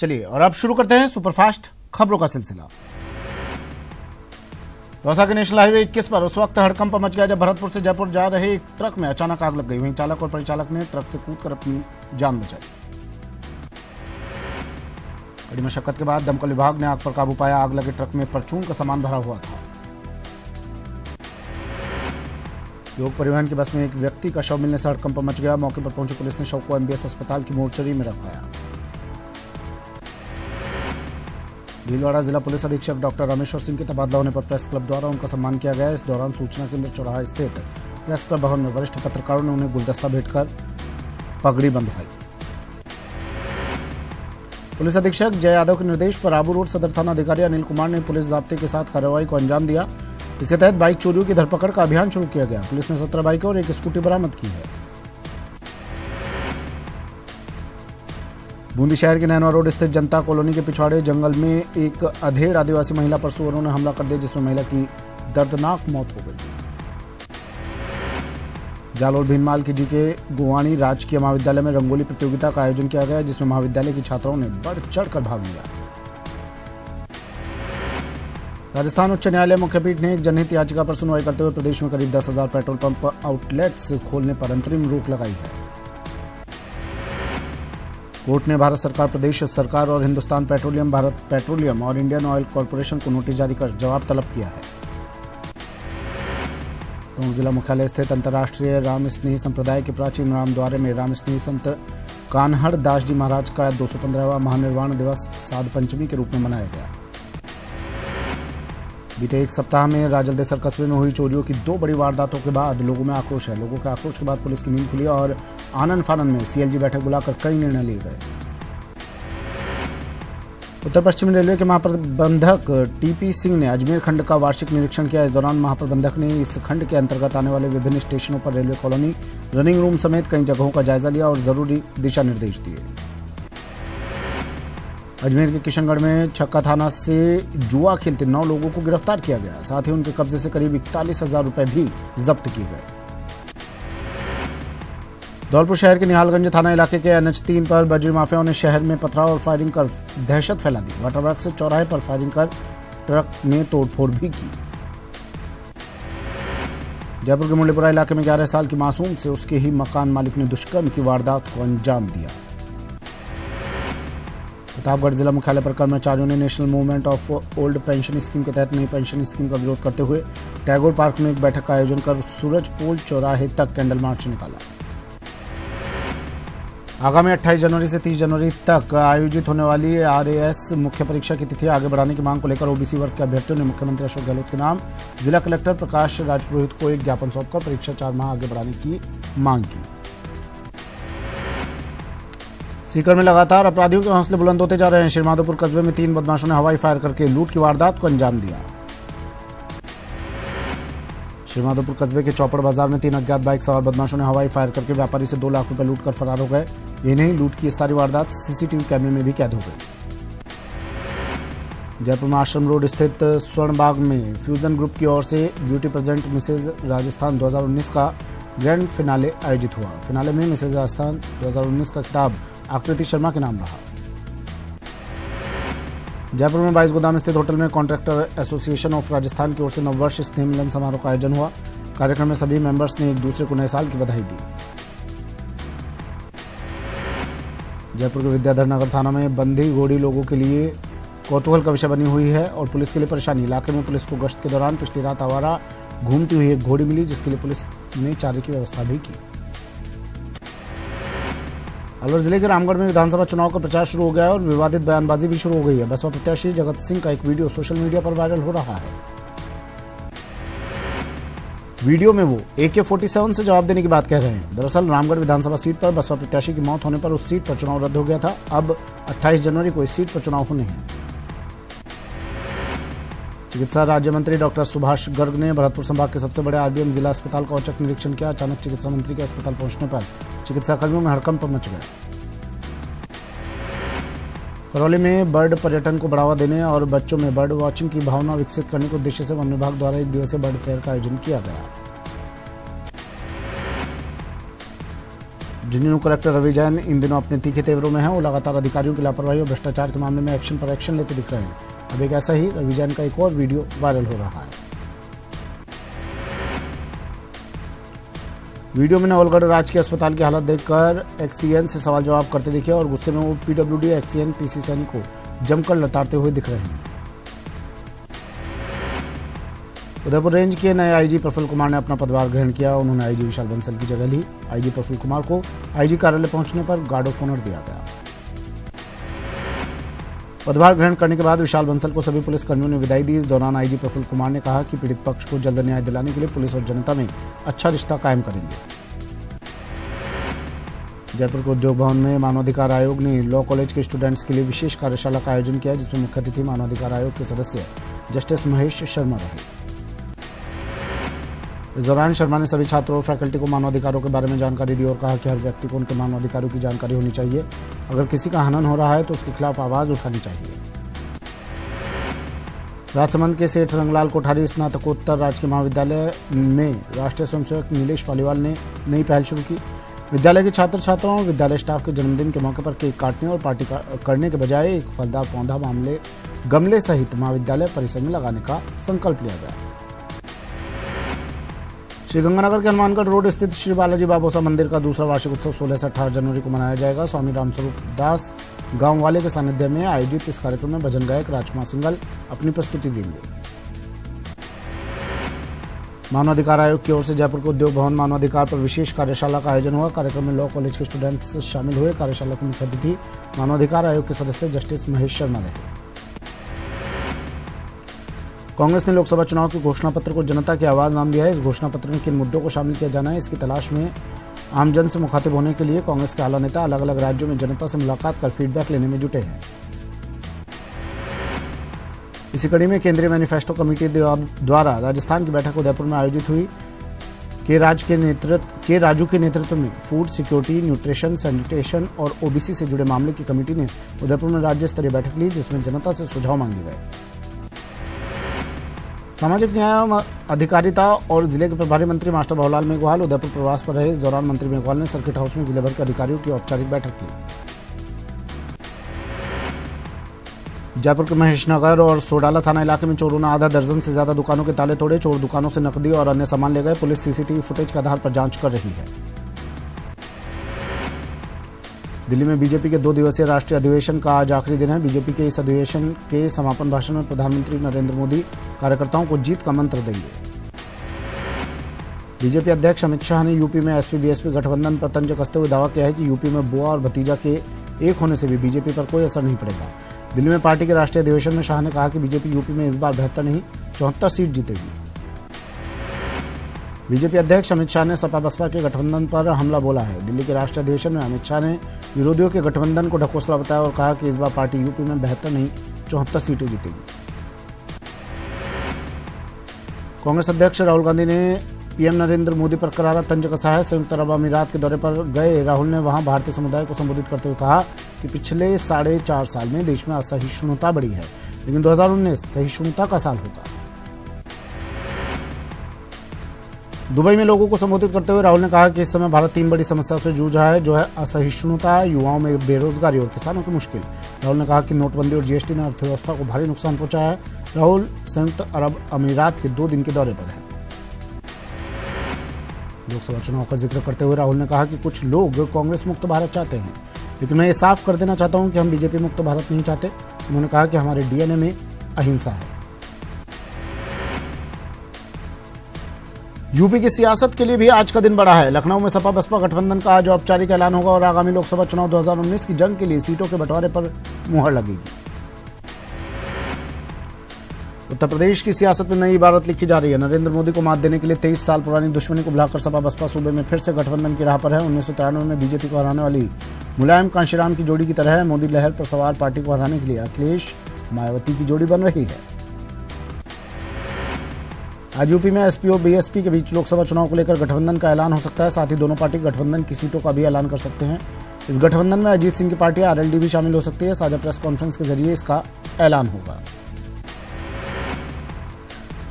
चलिए और अब शुरू करते हैं सुपरफास्ट खबरों का सिलसिला। दौसा के नेशनल हाईवे 21 पर उस वक्त हड़कंप मच गया जब भरतपुर से जयपुर जा रहे एक ट्रक में अचानक आग लग गई। वहीं चालक और परिचालक ने ट्रक से कूदकर अपनी जान बचाई। कड़ी मशक्कत के बाद दमकल विभाग ने आग पर काबू पाया। आग लगे ट्रक में परचून का सामान भरा हुआ था। योग परिवहन की बस में एक व्यक्ति का शव मिलने से हड़कंप मच गया। मौके पर पहुंची पुलिस ने शव को एमबीएस अस्पताल की मोर्चरी में रखवाया। भीलवाड़ा जिला पुलिस अधीक्षक डॉक्टर रामेश्वर सिंह के तबादला होने पर प्रेस क्लब द्वारा उनका सम्मान किया गया। इस दौरान सूचना केंद्र चौराहा स्थित प्रेस क्लब भवन में वरिष्ठ पत्रकारों ने उन्हें गुलदस्ता भेंटकर पगड़ी बंधवाई। पुलिस अधीक्षक जय यादव के निर्देश पर आबू रोड सदर थाना अधिकारी अनिल कुमार ने पुलिस जाब्ते के साथ कार्रवाई को अंजाम दिया। इसके तहत बाइक चोरियों की धरपकड़ का अभियान शुरू किया गया। पुलिस ने 17 बाइकें और एक स्कूटी बरामद की है। बूंदी शहर के नैनवा रोड स्थित जनता कॉलोनी के पिछवाड़े जंगल में एक अधेड़ आदिवासी महिला पर सुअरों ने हमला कर दिया, जिसमें महिला की दर्दनाक मौत हो गई। जालोर भीनमाल की जीके गोवाणी राजकीय महाविद्यालय में रंगोली प्रतियोगिता का आयोजन किया गया, जिसमें महाविद्यालय की छात्राओं ने बढ़ चढ़कर भाग लिया। राजस्थान उच्च न्यायालय मुख्यपीठ ने एक जनहित याचिका पर सुनवाई करते हुए प्रदेश में करीब 10,000 पेट्रोल पंप आउटलेट्स खोलने पर अंतरिम रोक लगाई है। कोर्ट ने भारत सरकार, प्रदेश सरकार और हिंदुस्तान पेट्रोलियम, भारत पेट्रोलियम और इंडियन ऑयल कॉर्पोरेशन को नोटिस जारी कर जवाब तलब किया है। टोंक जिला मुख्यालय स्थित अंतर्राष्ट्रीय राम स्नेही संप्रदाय के प्राचीन रामद्वारे में राम स्नेही संत कान्हड़ दास जी महाराज का 215वां महानिर्वाण दिवस साध पंचमी के रूप में मनाया गया। बीते एक सप्ताह में राजलदेसर कस्बे में हुई चोरियों की 2 बड़ी वारदातों के बाद लोगों में आक्रोश है। लोगों के आक्रोश के बाद पुलिस की नींद खुली और आनन फानन में सीएलजी बैठक बुलाकर कई निर्णय लिए गए। उत्तर पश्चिमी रेलवे के महाप्रबंधक टीपी सिंह ने अजमेर खंड का वार्षिक निरीक्षण किया। इस दौरान महाप्रबंधक ने इस खंड के अंतर्गत आने वाले विभिन्न स्टेशनों पर रेलवे कॉलोनी, रनिंग रूम समेत कई जगहों का जायजा लिया और जरूरी दिशा निर्देश दिए। अजमेर के किशनगढ़ में छक्का थाना से जुआ खेलते 9 लोगों को गिरफ्तार किया गया। साथ ही उनके कब्जे से करीब 41,000 रुपए भी जब्त किए गए। धौलपुर शहर के निहालगंज थाना इलाके के NH3 पर बजरी माफियाओं ने शहर में पथराव और फायरिंग कर दहशत फैला दी। वाटरवर्क से चौराहे पर फायरिंग कर ट्रक ने तोड़फोड़ भी की। जयपुर के मुंडेपुरा इलाके में 11 साल की मासूम से उसके ही मकान मालिक ने दुष्कर्म की वारदात को अंजाम दिया। प्रतापगढ़ जिला मुख्यालय पर कर्मचारियों ने national movement of old pension scheme के तहत नई पेंशन स्कीम का विरोध करते हुए टैगोर पार्क में एक बैठक का आयोजन कर सूरज पोल चौराहे तक कैंडल मार्च निकाला। आगामी 28 जनवरी से 30 जनवरी तक आयोजित होने वाली RAS मुख्य परीक्षा की तिथि आगे बढ़ाने की मांग को लेकर ओबीसी वर्ग के अभ्यर्थियों ने मुख्यमंत्री अशोक गहलोत के नाम जिला कलेक्टर प्रकाश राजपुरोहित को एक ज्ञापन सौंपकर परीक्षा 4 माह आगे बढ़ाने की मांग की। सीकर में लगातार अपराधियों के हौसले बुलंद होते जा रहे हैं। श्रीमाधोपुर कस्बे में 3 बदमाशों ने हवाई फायर करके लूट की वारदात को अंजाम दिया। श्रीमाधोपुर कस्बे के चौपड़ बाजार में 3 अज्ञात बाइक सवार बदमाशों ने हवाई फायर करके व्यापारी से 2 लाख रुपए लूट कर फरार हो गए। ये नहीं, लूट की सारी वारदात सीसीटीवी कैमरे में भी कैद हो गई। जयपुर में आश्रम रोड स्थित स्वर्णबाग में फ्यूजन ग्रुप की ओर से ब्यूटी प्रेजेंट मिसेज राजस्थान 2019 का ग्रैंड फिनाले आयोजित हुआ। फिनाले में मिसेज राजस्थान 2019 का खिताब आकृति शर्मा के नाम रहा। जयपुर में 22 गोदाम स्थित होटल में कॉन्ट्रैक्टर एसोसिएशन ऑफ राजस्थान की ओर से नववर्ष स्नेह मिलन समारोह का आयोजन हुआ। कार्यक्रम में सभी मेंबर्स ने एक दूसरे को नए साल की बधाई दी। जयपुर के विद्याधर नगर थाना में बंधी घोड़ी लोगों के लिए कौतूहल का विषय बनी हुई है और पुलिस के लिए परेशानी। इलाके में पुलिस को गश्त के दौरान पिछली रात आवारा घूमती हुई एक घोड़ी मिली, जिसके लिए पुलिस ने चारे की व्यवस्था भी की। अलवर जिले के रामगढ़ में विधानसभा चुनाव का प्रचार शुरू हो गया है और विवादित बयानबाजी भी शुरू हो गई है। बसपा प्रत्याशी जगत सिंह का एक वीडियो सोशल मीडिया पर वायरल हो रहा है। वीडियो में वो AK-47 से जवाब देने की बात कह रहे हैं। दरअसल रामगढ़ विधानसभा सीट पर बसपा प्रत्याशी की मौत होने पर उस सीट पर चुनाव रद्द हो गया था। अब 28 जनवरी को इस सीट पर चुनाव होने हैं। चिकित्सा राज्य मंत्री डॉक्टर सुभाष गर्ग ने भरतपुर संभाग के सबसे बड़े RBM जिला अस्पताल का औचक निरीक्षण किया। अचानक चिकित्सा मंत्री के अस्पताल पहुंचने पर चिकित्सा कर्मियों में हड़कंप मच गया। करौली में बर्ड पर्यटन को बढ़ावा देने और बच्चों में बर्ड वॉचिंग की भावना विकसित करने के उद्देश्य से वन विभाग द्वारा 1 दिवसीय बर्ड फेयर का आयोजन किया गया। झुंझुनू कलेक्टर रवि जैन इन दिनों अपने तीखे तेवरों में हैं। वो लगातार अधिकारियों की लापरवाही और भ्रष्टाचार के मामले में एक्शन पर एक्शन लेते दिख रहे हैं। अब एक ऐसा ही रवि जैन का एक और वीडियो वायरल हो रहा है। वीडियो में नवलगढ़ राजकीय अस्पताल की हालत देखकर एक्सीएन से सवाल जवाब करते दिखे और गुस्से में वो पीडब्ल्यूडी एक्सीएन पीसी सैनी को जमकर लताड़ते हुए दिख रहे हैं। उदयपुर रेंज के नए आईजी प्रफुल्ल कुमार ने अपना पदभार ग्रहण किया। उन्होंने आईजी विशाल बंसल की जगह ली। आईजी प्रफुल्ल कुमार को आईजी कार्यालय पहुंचने पर गार्ड ऑफ ऑनर दिया गया। पदभार ग्रहण करने के बाद विशाल बंसल को सभी पुलिसकर्मियों ने विदाई दी। इस दौरान आईजी प्रफुल्ल कुमार ने कहा कि पीड़ित पक्ष को जल्द न्याय दिलाने के लिए पुलिस और जनता में अच्छा रिश्ता कायम करेंगे। जयपुर के उद्योग भवन में मानवाधिकार आयोग ने लॉ कॉलेज के स्टूडेंट्स के लिए विशेष कार्यशाला का आयोजन किया, जिसमें मुख्य अतिथि मानवाधिकार आयोग के सदस्य जस्टिस महेश शर्मा रहे। इस दौरान शर्मा ने सभी छात्रों और फैकल्टी को मानवाधिकारों के बारे में जानकारी दी और कहा कि हर व्यक्ति को उनके मानवाधिकारों की जानकारी होनी चाहिए। अगर किसी का हनन हो रहा है तो उसके खिलाफ आवाज उठानी चाहिए। राजसमंद के सेठ रंगलाल कोठारी स्नातकोत्तर राजकीय महाविद्यालय में राष्ट्रीय स्वयंसेवक नीलेश पालीवाल ने नई पहल शुरू की। विद्यालय के छात्र छात्राओं और विद्यालय स्टाफ के जन्मदिन के मौके पर केक काटने और पार्टी करने के बजाय एक फलदार पौधा गमले सहित महाविद्यालय परिसर में लगाने का संकल्प लिया गया। श्रीगंगानगर के हनुमानगढ़ रोड स्थित श्री बालाजी बाबोसा मंदिर का दूसरा वार्षिक उत्सव 16 से 18 जनवरी को मनाया जाएगा। स्वामी रामस्वरूप दास गांव वाले के सानिध्य में आयोजित इस कार्यक्रम में भजन गायक राजकुमार सिंघल अपनी प्रस्तुति देंगे। मानवाधिकार आयोग की ओर से जयपुर के उद्योग भवन मानवाधिकार पर विशेष कार्यशाला का आयोजन हुआ। कार्यक्रम में लॉ कॉलेज के स्टूडेंट्स शामिल हुए। कार्यशाला के मुख्य अतिथि मानवाधिकार आयोग के सदस्य जस्टिस महेश शर्मा रहे। कांग्रेस ने लोकसभा चुनाव के घोषणा पत्र को जनता की आवाज नाम दिया है। इस घोषणा पत्र में किन मुद्दों को शामिल किया जाना है, इसकी तलाश में आमजन से मुखातिब होने के लिए कांग्रेस के आला नेता अलग अलग राज्यों में जनता से मुलाकात कर फीडबैक लेने में जुटे हैं। इसी कड़ी में केंद्रीय मैनिफेस्टो कमेटी द्वारा राजस्थान की बैठक उदयपुर में आयोजित हुई। के राजू के नेतृत्व में फूड सिक्योरिटी, न्यूट्रिशन, सैनिटेशन और ओबीसी से जुड़े मामले की कमेटी ने उदयपुर में राज्य स्तरीय बैठक ली, जिसमें जनता से सुझाव मांगे गए। सामाजिक न्याय अधिकारिता और जिले के प्रभारी मंत्री मास्टर भवलाल मेघवाल उदयपुर प्रवास पर रहे। इस दौरान मंत्री मेघवाल ने सर्किट हाउस में जिले भर के अधिकारियों की औपचारिक बैठक की। जयपुर के महेशनगर और सोडाला थाना इलाके में चोरों ने आधा दर्जन से ज्यादा दुकानों के ताले तोड़े। चोर दुकानों से नकदी और अन्य सामान ले गए। पुलिस सीसीटीवी फुटेज के आधार पर जांच कर रही है। दिल्ली में बीजेपी के 2 दिवसीय राष्ट्रीय अधिवेशन का आज आखिरी दिन है। बीजेपी के इस अधिवेशन के समापन भाषण में प्रधानमंत्री नरेंद्र मोदी कार्यकर्ताओं को जीत का मंत्र देंगे। बीजेपी अध्यक्ष अमित शाह ने यूपी में एसपी बीएसपी गठबंधन पर तंज कसते हुए दावा किया है कि यूपी में बुआ और भतीजा के एक होने से भी बीजेपी पर कोई असर नहीं पड़ेगा। दिल्ली में पार्टी के राष्ट्रीय अधिवेशन में शाह ने कहा कि बीजेपी यूपी में इस बार 72 नहीं 74 सीट जीतेगी। बीजेपी अध्यक्ष अमित शाह ने सपा बसपा के गठबंधन पर हमला बोला है। दिल्ली के राष्ट्रीय अधिवेशन में अमित शाह ने विरोधियों के गठबंधन को ढकोसला बताया और कहा कि इस बार पार्टी यूपी में 72 नहीं 74 सीटें जीतेगी। कांग्रेस अध्यक्ष राहुल गांधी ने पीएम नरेंद्र मोदी पर करारा तंज कसा है। संयुक्त अरब अमीरात के दौरे पर गए राहुल ने वहां भारतीय समुदाय को संबोधित करते हुए कहा कि पिछले 4.5 साल में देश में असहिष्णुता बढ़ी है, लेकिन 2019 सहिष्णुता का साल होगा। दुबई में लोगों को संबोधित करते हुए राहुल ने कहा कि इस समय भारत 3 बड़ी समस्याओं से जूझ रहा है, जो है असहिष्णुता, युवाओं में बेरोजगारी और किसानों की मुश्किल। राहुल ने कहा कि नोटबंदी और जीएसटी ने अर्थव्यवस्था को भारी नुकसान पहुंचाया है। राहुल संयुक्त अरब अमीरात के 2 दिन के दौरे पर हैं। लोकसभा चुनाव का जिक्र करते हुए राहुल ने कहा कि कुछ लोग कांग्रेस मुक्त भारत चाहते हैं, लेकिन मैं ये साफ कर देना चाहता हूं कि हम बीजेपी मुक्त भारत नहीं चाहते। उन्होंने कहा कि हमारे डीएनए में अहिंसा है। यूपी की सियासत के लिए भी आज का दिन बड़ा है। लखनऊ में सपा बसपा गठबंधन का आज औपचारिक ऐलान होगा और आगामी लोकसभा चुनाव 2019 की जंग के लिए सीटों के बंटवारे पर मुहर लगेगी। उत्तर प्रदेश की सियासत में नई इबारत लिखी जा रही है। नरेंद्र मोदी को मात देने के लिए 23 साल पुरानी दुश्मनी को भुलाकर सपा बसपा सूबे में फिर से गठबंधन की राह पर है। 1993 में बीजेपी को हराने वाली मुलायम कांशीराम की जोड़ी की तरह मोदी लहर पर सवार पार्टी को हराने के लिए अखिलेश मायावती की जोड़ी बन रही है। आज यूपी में एसपी और बीएसपी के बीच लोकसभा चुनाव को लेकर गठबंधन का ऐलान हो सकता है। साथ ही दोनों पार्टी गठबंधन की सीटों का भी ऐलान कर सकते हैं। इस गठबंधन में अजीत सिंह की पार्टी आरएलडी भी शामिल हो सकती है। साझा प्रेस कॉन्फ्रेंस के जरिए इसका ऐलान होगा।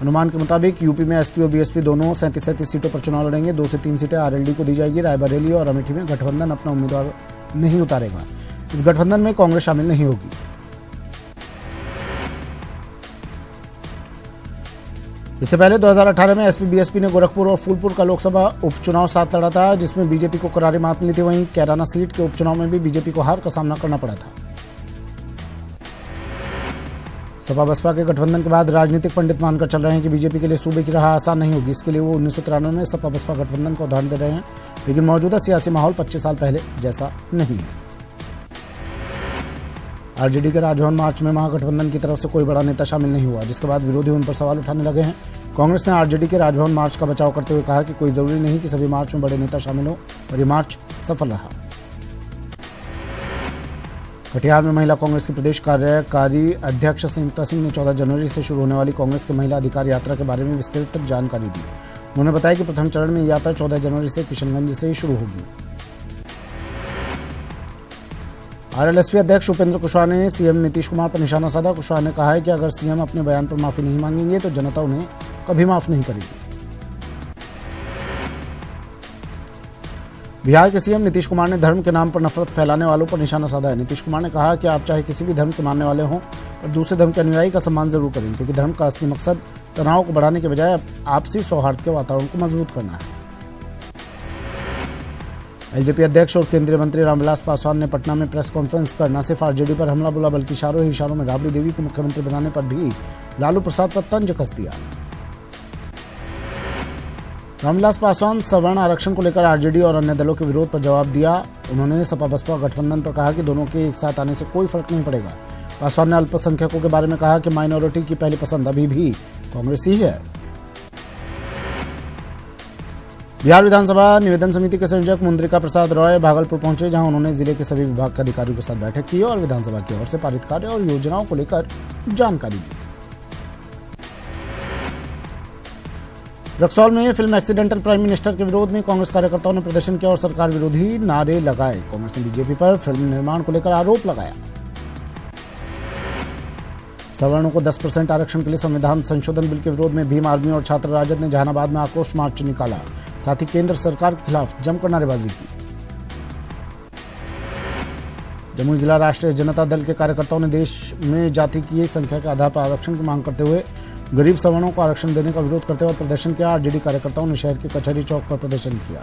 अनुमान के मुताबिक यूपी में एसपी और बीएसपी दोनों 37 सीटों पर चुनाव लड़ेंगे। 2 से 3 सीटें आरएलडी को दी जाएगी। रायबरेली और अमेठी में गठबंधन अपना उम्मीदवार नहीं उतारेगा। इस गठबंधन में कांग्रेस शामिल नहीं होगी। इससे पहले 2018 में एसपी बीएसपी ने गोरखपुर और फूलपुर का लोकसभा उपचुनाव साथ लड़ा था, जिसमें बीजेपी को करारी मात मिली थी। वहीं कैराना सीट के उपचुनाव में भी बीजेपी को हार का सामना करना पड़ा था। सपा बसपा के गठबंधन के बाद राजनीतिक पंडित मानकर चल रहे हैं कि बीजेपी के लिए सूबे की राह आसान नहीं होगी। इसके लिए वो 1993 में सपा बसपा गठबंधन का उदाहरण दे रहे हैं, लेकिन मौजूदा सियासी माहौल 25 साल पहले जैसा नहीं है। आरजेडी के राजभवन मार्च में महागठबंधन की तरफ से कोई बड़ा नेता शामिल नहीं हुआ, जिसके बाद विरोधी उन पर सवाल उठाने लगे हैं। कांग्रेस ने आरजेडी के राजभवन मार्च का बचाव करते हुए कहा कि कोई जरूरी नहीं कि सभी मार्च में बड़े नेता शामिल हो, और ये मार्च सफल रहा। कटिहार में महिला कांग्रेस की प्रदेश कार्यकारी अध्यक्ष संयुक्ता सिंह ने 14 जनवरी से शुरू होने वाली कांग्रेस की महिला अधिकार यात्रा के बारे में विस्तृत जानकारी दी। उन्होंने बताया कि प्रथम चरण में यात्रा 14 जनवरी से किशनगंज से शुरू होगी। आरएलएसपी अध्यक्ष उपेंद्र कुशवाहा ने सीएम नीतीश कुमार पर निशाना साधा। कुशवाहा ने कहा है कि अगर सीएम अपने बयान पर माफी नहीं मांगेंगे तो जनता उन्हें कभी माफ नहीं करेगी। बिहार के सीएम नीतीश कुमार ने धर्म के नाम पर नफरत फैलाने वालों पर निशाना साधा है। नीतीश कुमार ने कहा कि आप चाहे किसी भी धर्म के मानने वाले हों, पर दूसरे धर्म के अनुयायी का सम्मान जरूर करें, क्योंकि धर्म का असली मकसद तनाव को बढ़ाने के बजाय आपसी सौहार्द के वातावरण को मजबूत करना है। एलजेपी अध्यक्ष और केंद्रीय मंत्री रामविलास पासवान ने पटना में प्रेस कॉन्फ्रेंस कर न सिर्फ आरजेडी पर हमला बोला, बल्कि इशारों ही इशारों में राबड़ी देवी को मुख्यमंत्री बनाने पर भी लालू प्रसाद पर तंज कस दिया। रामविलास पासवान सवर्ण आरक्षण को लेकर आरजेडी और अन्य दलों के विरोध पर जवाब दिया। उन्होंने सपा बसपा गठबंधन पर कहा कि दोनों के एक साथ आने से कोई फर्क नहीं पड़ेगा। पासवान ने अल्पसंख्यकों के बारे में कहा कि माइनॉरिटी की पहली पसंद अभी भी कांग्रेस ही है। बिहार विधानसभा निवेदन समिति के संयोजक मुंद्रिका प्रसाद रॉय भागलपुर पहुंचे, जहां उन्होंने जिले के सभी विभाग के अधिकारियों के साथ बैठक की और विधानसभा की ओर से पारित कार्य और योजनाओं को लेकर जानकारी दी। रक्सौल में फिल्म एक्सीडेंटल प्राइम मिनिस्टर के विरोध में कांग्रेस कार्यकर्ताओं ने प्रदर्शन किया और सरकार विरोधी नारे लगाए। कांग्रेस ने बीजेपी पर फिल्म निर्माण को लेकर आरोप लगाया। सवर्णों को 10% आरक्षण के लिए संविधान संशोधन बिल के विरोध में भीम आर्मी और छात्र राजद ने जहानाबाद में आक्रोश मार्च निकाला। साथ ही केंद्र सरकार के खिलाफ जमकर नारेबाजी की। जमुई जिला राष्ट्रीय जनता दल के कार्यकर्ताओं ने देश में जाति की संख्या के आधार पर आरक्षण की मांग करते हुए गरीब सवर्णों को आरक्षण देने का विरोध करते हुए प्रदर्शन किया। आरजेडी कार्यकर्ताओं ने शहर के कचहरी चौक पर प्रदर्शन किया।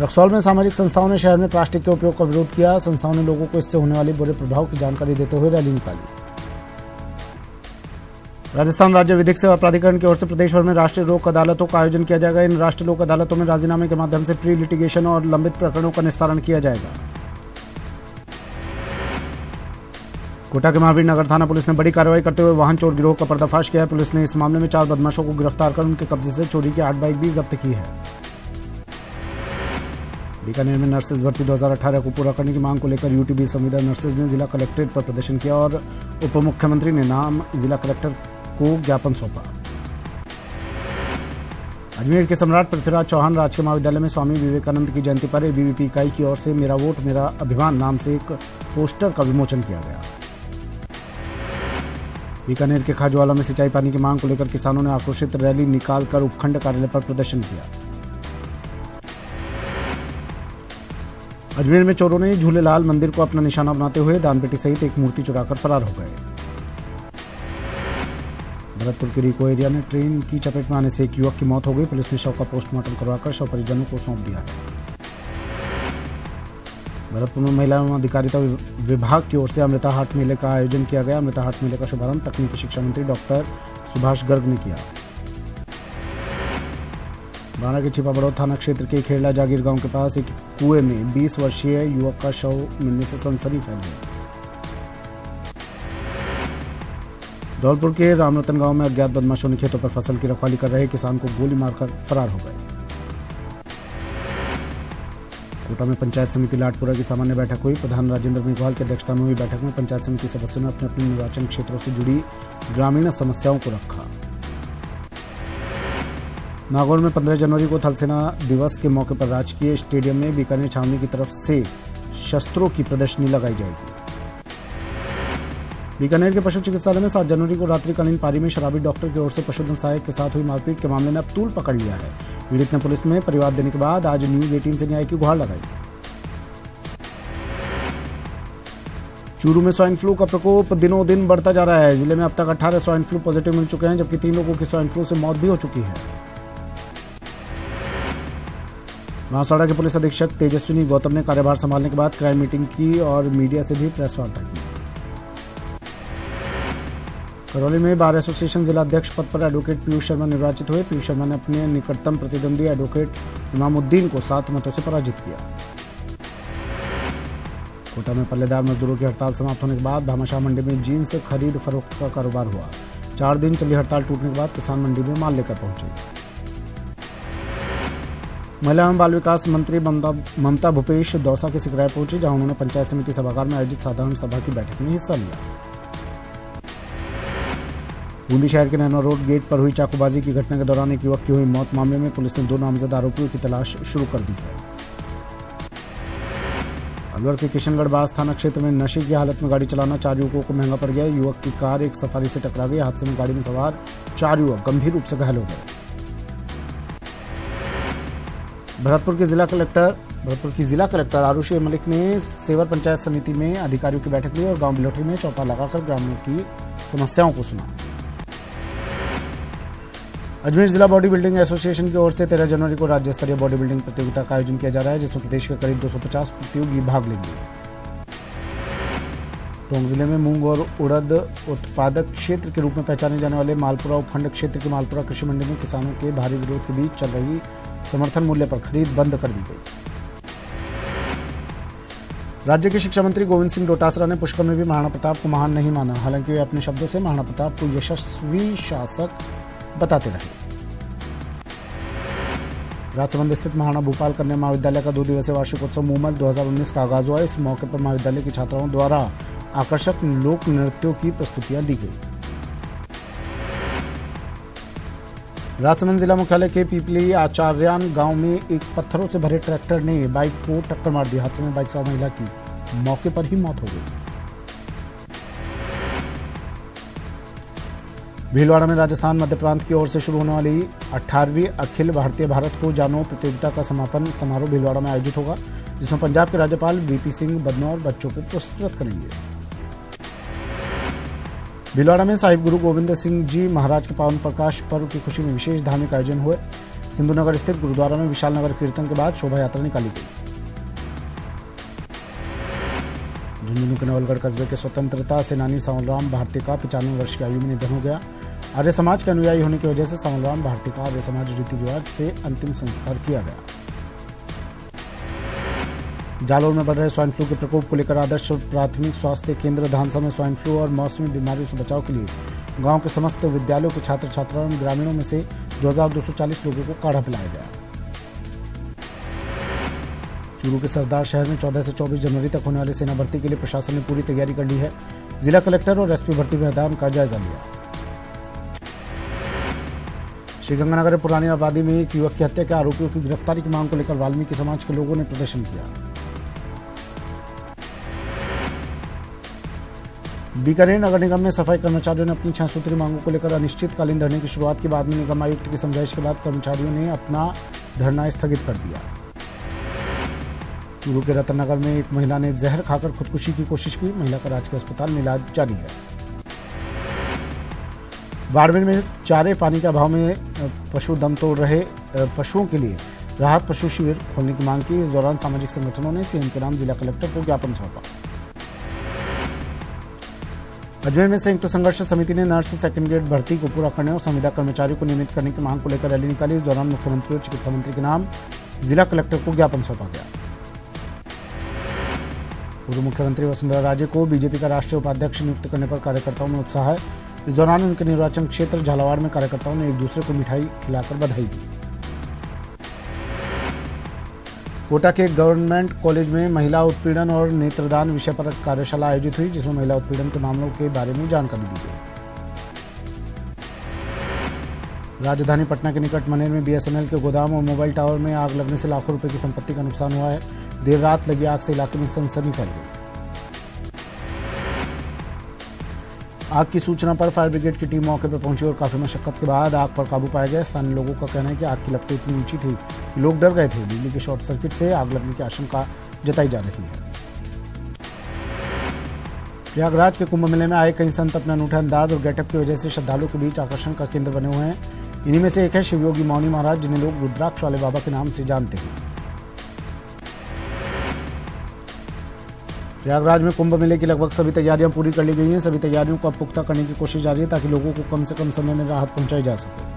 रक्सौल में सामाजिक संस्थाओं ने शहर में प्लास्टिक के उपयोग का विरोध किया। संस्थाओं ने लोगों को इससे होने वाले बुरे प्रभाव की जानकारी देते हुए रैली निकाली। राजस्थान राज्य विधिक सेवा प्राधिकरण की ओर से प्रदेश भर में राष्ट्रीय लोक अदालतों का आयोजन किया जाएगा। इन राष्ट्रीय लोक अदालतों में राजीनामे के माध्यम से प्री लिटिगेशन और लंबित प्रकरणों का निस्तारण किया जाएगा। कोटा के महावीर नगर थाना पुलिस ने बड़ी कार्रवाई करते हुए वाहन चोर गिरोह का पर्दाफाश किया है। पुलिस ने इस मामले में 4 बदमाशों को गिरफ्तार कर उनके कब्जे से चोरी की 8 बाइक भी जब्त की है। बीकानेर में नर्सेज भर्ती 2018 को पूरा करने की मांग को लेकर यूटीबी संविदा नर्सेज ने जिला कलेक्ट्रेट पर प्रदर्शन किया और उप मुख्यमंत्री ने नाम जिला कलेक्टर को ज्ञापन सौंपा। अजमेर के सम्राट पृथ्वीराज चौहान राजकीय महाविद्यालय में स्वामी विवेकानंद की जयंती पर एबीवीपी इकाई की ओर से मेरा वोट मेरा अभिमान नाम से एक पोस्टर का विमोचन किया गया। बीकानेर के खाजवाला में सिंचाई पानी की मांग को लेकर किसानों ने आक्रोशित रैली निकालकर उपखंड कार्यालय पर प्रदर्शन किया। अजमेर में चोरों ने झूलेलाल मंदिर को अपना निशाना बनाते हुए दानपेटी सहित एक मूर्ति चुराकर फरार हो गए। भरतपुर के रिको एरिया में ट्रेन की चपेट में आने से एक युवक की मौत हो गई। पुलिस ने शव का पोस्टमार्टम करवाकर शव परिजनों को सौंप दिया है। भरतपुर में महिला एवं अधिकारिता विभाग की ओर से अमृता हाट मेले का आयोजन किया गया। अमृता हाट मेले का शुभारंभ तकनीकी शिक्षा मंत्री डॉक्टर सुभाष गर्ग ने किया। बांदा के छिपाबड़ौद थाना क्षेत्र के खेड़ला जागीर गांव के पास एक कुएं में 20 वर्षीय युवक का शव मिलने से सनसनी फैल गई। धौलपुर के रामरतन गांव में अज्ञात बदमाशों ने खेतों पर फसल की रखवाली कर रहे किसान को गोली मारकर फरार हो गए। कोटा में पंचायत समिति लाटपुरा की सामान्य बैठक हुई। प्रधान राजेंद्र मेघवाल की अध्यक्षता में हुई बैठक में पंचायत समिति सदस्यों ने अपने अपने निर्वाचन क्षेत्रों से जुड़ी ग्रामीण समस्याओं को रखा। नागौर में 15 जनवरी को थल सेना दिवस के मौके पर राजकीय स्टेडियम में बीकानेर छावनी की तरफ से शस्त्रों की प्रदर्शनी लगाई जाएगी। बीकानेर के पशु चिकित्सालय में 7 जनवरी को रात्रिकालीन पारी में शराबी डॉक्टर की ओर से पशुधन सहायक के साथ हुई मारपीट के मामले ने अब तूल पकड़ लिया है। पीड़ित ने पुलिस में परिवार देने के बाद आज न्यूज 18 से न्याय की गुहार लगाई। चूरू में स्वाइन फ्लू का प्रकोप दिनों दिन बढ़ता जा रहा है। जिले में अब तक 18 स्वाइन फ्लू पॉजिटिव मिल चुके हैं, जबकि 3 लोगों की स्वाइन फ्लू से मौत भी हो चुकी है। बांसवाड़ा के पुलिस अधीक्षक तेजस्विनी गौतम ने कार्यभार संभालने के बाद क्राइम मीटिंग की और मीडिया से भी प्रेस वार्ता की। करौली में बार एसोसिएशन जिला अध्यक्ष पद पर एडवोकेट पीयूष शर्मा निर्वाचित हुए। पीयूष शर्मा ने अपने निकटतम प्रतिद्वंदी एडवोकेट इमामुद्दीन को 7 मतों से पराजित किया। कोटा में पल्लेदार मजदूरों की हड़ताल समाप्त होने के बाद भामाशाह मंडी में जींस खरीद फरोख्त का कारोबार हुआ। 4 दिन चली हड़ताल टूटने के बाद किसान मंडी में माल लेकर पहुंचे। महिला एवं बाल विकास मंत्री ममता भूपेश दौसा के सिकराय पहुंची, जहां उन्होंने पंचायत समिति सभागार में आयोजित साधारण सभा की बैठक में हिस्सा लिया। बूंदी शहर के नैना रोड गेट पर हुई चाकूबाजी की घटना के दौरान एक युवक की हुई मौत मामले में पुलिस ने 2 नामजद आरोपियों की तलाश शुरू कर दी है। अलवर के किशनगढ़ बास थाना क्षेत्र में नशे की हालत में गाड़ी चलाना 4 युवकों को महंगा पड़ गया। युवक की कार एक सफारी से टकरा गई। हादसे में गाड़ी में सवार 4 युवक गंभीर रूप से घायल हो गए। भरतपुर की जिला कलेक्टर आरुषि मलिक ने सेवर पंचायत समिति में अधिकारियों की बैठक ली और गांव बिलोटी में चौपाल लगाकर ग्रामीणों की समस्याओं को सुना। अजमेर जिला बॉडी बिल्डिंग एसोसिएशन की ओर से 13 जनवरी को राज्य स्तरीय बॉडी बिल्डिंग प्रतियोगिता का आयोजन किया जा रहा है, जिसमें प्रदेश के करीब 250 प्रतियोगी भाग लेंगे। टोंक जिले में मूंग और उड़द उत्पादक क्षेत्र के रूप में पहचाने जाने वाले मालपुरा उपखंड क्षेत्र की मालपुरा कृषि मंडी में किसानों के भारी विरोध के बीच चल रही समर्थन मूल्य पर खरीद बंद कर दी गई। राज्य के शिक्षा मंत्री गोविंद सिंह डोटासरा ने पुष्कर में भी महाराणा प्रताप को महान नहीं माना। हालांकि वे अपने शब्दों से महाराणा प्रताप को यशस्वी शासक बताते रहे। राजसमंद स्थित महाराणा भूपाल कन्या महाविद्यालय का 2 दिवसीय वार्षिकोत्सव मूमल 2019 का आगाज हुआ। इस मौके पर महाविद्यालय की छात्राओं द्वारा आकर्षक लोक नृत्यों की प्रस्तुतियां दी गई। राजसमंद जिला मुख्यालय के पीपली आचार्यान गांव में एक पत्थरों से भरे ट्रैक्टर ने बाइक को टक्कर मार दी। हादसे में बाइक सवार महिला की मौके पर ही मौत हो गई। भीलवाड़ा में राजस्थान मध्य प्रांत की ओर से शुरू होने वाली 18वीं अखिल भारतीय भारत को जानो प्रतियोगिता का समापन समारोह भीलवाड़ा में आयोजित होगा, जिसमें पंजाब के राज्यपाल वीपी सिंह बदनौर बच्चों को पुरस्कृत करेंगे। भीलवाड़ा में साहिब गुरु गोविंद सिंह जी महाराज के पावन प्रकाश पर्व की खुशी में विशेष धार्मिक आयोजन हुए। सिंधुनगर स्थित गुरुद्वारा में विशाल नगर कीर्तन के बाद शोभा यात्रा निकाली गई। झुंझुनू के नवलगढ़ कस्बे के स्वतंत्रता सेनानी सांवलराम भारती का 95 वर्ष की आयु में निधन हो गया। आर्य समाज के अनुयायी होने की वजह से सांवलराम भारती का आर्य समाज रीति रिवाज से अंतिम संस्कार किया गया। जालौर में बढ़ रहे स्वाइन फ्लू के प्रकोप को लेकर आदर्श प्राथमिक स्वास्थ्य केंद्र धानसा में स्वाइन फ्लू और मौसमी बीमारियों से बचाव के लिए गांव के समस्त विद्यालयों के छात्र छात्राओं और ग्रामीणों में से 2240 लोगों को काढ़ा पिलाया गया। चूरू के सरदार शहर में 14 से 24 जनवरी तक होने वाली सेना भर्ती के लिए प्रशासन ने पूरी तैयारी कर ली है। जिला कलेक्टर और एसपी भर्ती मैदान का जायजा लिया। श्रीगंगानगर पुरानी आबादी में एक युवक की हत्या के आरोपियों की गिरफ्तारी की मांग को लेकर वाल्मीकि समाज के लोगों ने प्रदर्शन किया। बीकानेर नगर निगम में सफाई कर्मचारियों ने अपनी 6 सूत्री मांगों को लेकर अनिश्चितकालीन धरने की शुरुआत की। बाद में निगम आयुक्त की समझाइश के बाद कर्मचारियों ने अपना धरना स्थगित कर दिया। चूरू के रतननगर में एक महिला ने जहर खाकर खुदकुशी की कोशिश की। महिला का राजकीय अस्पताल में इलाज जारी है। बाड़मेर में चारे पानी के अभाव में पशु दम तोड़ रहे पशुओं के लिए राहत पशु शिविर खोलने की मांग की। इस दौरान सामाजिक संगठनों ने सीएम के नाम जिला कलेक्टर को ज्ञापन सौंपा। अजमेर में संयुक्त संघर्ष समिति ने नर्स सेकंड ग्रेड भर्ती को पूरा करने और संविदा कर्मचारियों को नियमित करने की मांग को लेकर रैली निकाली। इस दौरान मुख्यमंत्री और चिकित्सा मंत्री के नाम जिला कलेक्टर को ज्ञापन सौंपा गया। पूर्व मुख्यमंत्री वसुंधरा राजे को बीजेपी का राष्ट्रीय उपाध्यक्ष नियुक्त करने पर कार्यकर्ताओं में उत्साह है। इस दौरान उनके निर्वाचन क्षेत्र झालावाड़ में कार्यकर्ताओं ने एक दूसरे को मिठाई खिलाकर बधाई दी। कोटा के गवर्नमेंट कॉलेज में महिला उत्पीड़न और नेत्रदान विषय पर कार्यशाला आयोजित हुई, जिसमें महिला उत्पीड़न के मामलों के बारे में जानकारी दी गई। राजधानी पटना के निकट मनेर में बीएसएनएल के गोदाम और मोबाइल टावर में आग लगने से लाखों रुपए की संपत्ति का नुकसान हुआ है। देर रात लगी आग से इलाके में सनसनी फैल गई। आग की सूचना पर फायर ब्रिगेड की टीम मौके पर पहुंची और काफी मशक्कत के बाद आग पर काबू पाया गया। स्थानीय लोगों का कहना है कि आग की लपटें इतनी ऊंची थी कि लोग डर गए थे। बिजली के शॉर्ट सर्किट से आग लगने की आशंका जताई जा रही है। प्रयागराज के कुंभ मेले में आए कई संत अपने अनूठे अंदाज और गेटअप की वजह से श्रद्धालुओं के बीच आकर्षण का केंद्र बने हुए हैं। इन्हीं में से एक है शिवयोगी मौनी महाराज, जिन्हें लोग रुद्राक्ष वाले बाबा के नाम से जानते हैं। प्रयागराज में कुंभ मेले की लगभग सभी तैयारियां पूरी कर ली गई हैं। सभी तैयारियों को अब पुख्ता करने की कोशिश जारी है ताकि लोगों को कम से कम समय में राहत पहुंचाई जा सके।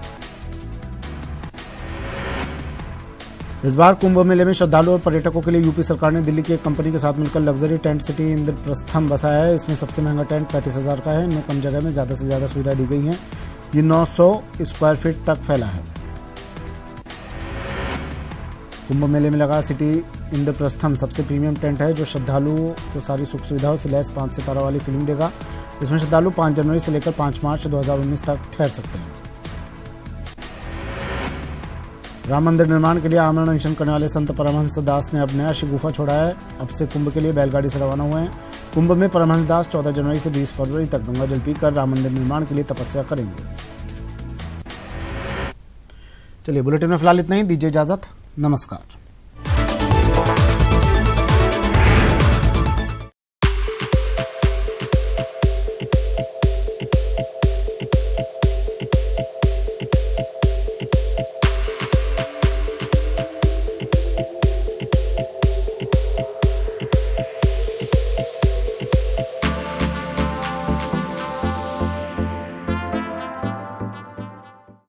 इस बार कुंभ मेले में श्रद्धालुओं और पर्यटकों के लिए यूपी सरकार ने दिल्ली की एक कंपनी के साथ मिलकर लग्जरी टेंट सिटी इंद्रप्रस्थम बसाया है। इसमें सबसे महंगा टेंट 35,000 का है। इनमें कम जगह में ज्यादा से ज्यादा सुविधाएं दी गई हैं। ये 900 स्क्वायर फीट तक फैला है। कुंभ मेले में लगा सिटी इंद्रप्रस्थम सबसे प्रीमियम टेंट है, जो श्रद्धालुओं को सारी सुख सुविधाओं से लैस 5 सितारा वाली फीलिंग देगा। इसमें श्रद्धालु 5 जनवरी से लेकर 5 मार्च 2019 तक ठहर सकते हैं। राम मंदिर निर्माण के लिए आमरण अनशन करने वाले संत परमहंस दास ने अब नया गुफा छोड़ा है। अब से कुंभ के लिए बैलगाड़ी से रवाना हुए हैं। कुंभ में परमहंस दास 14 जनवरी से 20 फरवरी तक गंगा जल पीकर राम मंदिर निर्माण के लिए तपस्या करेंगे। चलिए, बुलेटिन में फिलहाल इतना ही। दीजिए इजाजत। नमस्कार।